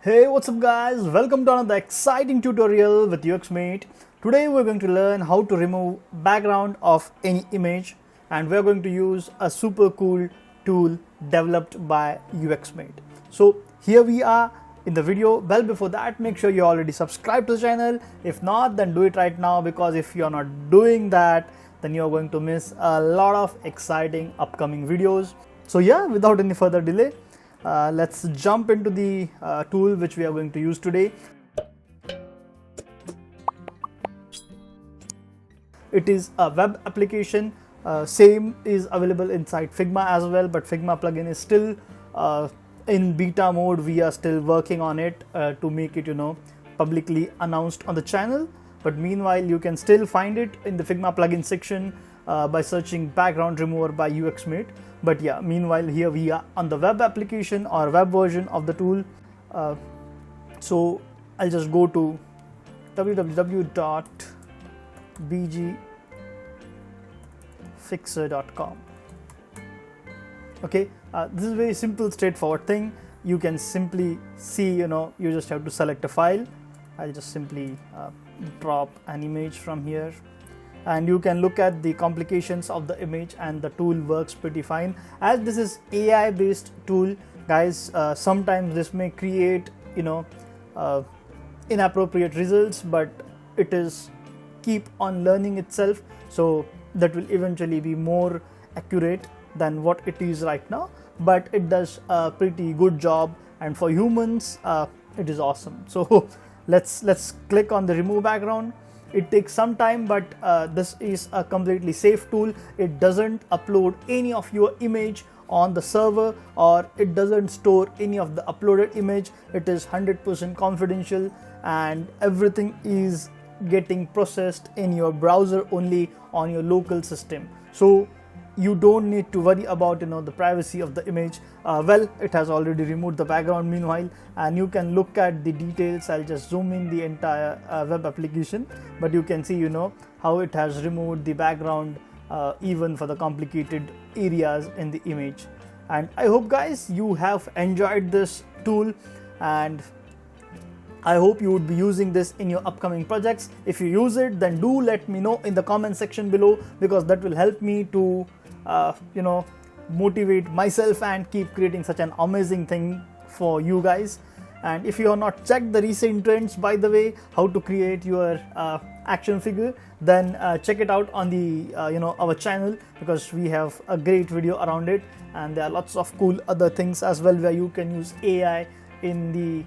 Hey, what's up guys? Welcome to another exciting tutorial with UXmate. Today we're going to learn how to remove background of any image, and we're going to use a super cool tool developed by UXmate. So here we are in the video. Well, before that, make sure you already subscribe to the channel. If not, then do it right now, because if you're not doing that, then you're going to miss a lot of exciting upcoming videos. So yeah, without any further delay, let's jump into the tool which we are going to use today. It is a web application. Same is available inside Figma as well, but Figma plugin is still in beta mode. We are still working on it to make it, publicly announced on the channel. But meanwhile, you can still find it in the Figma plugin section by searching background remover by UXmate. But yeah, meanwhile, here we are on the web application or web version of the tool. So I'll just go to www.bgfixer.com. Okay, this is a very simple, straightforward thing. You can simply see, you just have to select a file. I'll just simply drop an image from here, and you can look at the complications of the image, and the tool works pretty fine. As this is AI based tool, guys, sometimes this may create inappropriate results, but it is keep on learning itself, so that will eventually be more accurate than what it is right now. But it does a pretty good job, and for humans it is awesome. So let's click on the remove background. It takes some time, but this is a completely safe tool. It doesn't upload any of your image on the server, or it doesn't store any of the uploaded image. It is 100% confidential, and everything is getting processed in your browser only on your local system. So you don't need to worry about the privacy of the image. Well, it has already removed the background meanwhile, and you can look at the details. I'll just zoom in the entire web application, but you can see how it has removed the background even for the complicated areas in the image. And I hope, guys, you have enjoyed this tool, and I hope you would be using this in your upcoming projects. If you use it, then do let me know in the comment section below, because that will help me to motivate myself and keep creating such an amazing thing for you guys. And if you have not checked the recent trends, by the way, how to create your action figure, then check it out on the our channel, because we have a great video around it, and there are lots of cool other things as well where you can use AI in the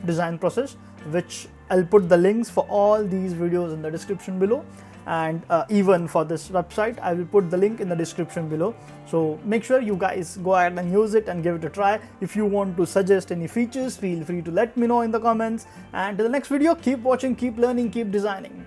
design process, which I'll put the links for all these videos in the description below. And even for this website, I will put the link in the description below. So make sure you guys go ahead and use it and give it a try. If you want to suggest any features, feel free to let me know in the comments. And to the next video, keep watching, keep learning, keep designing.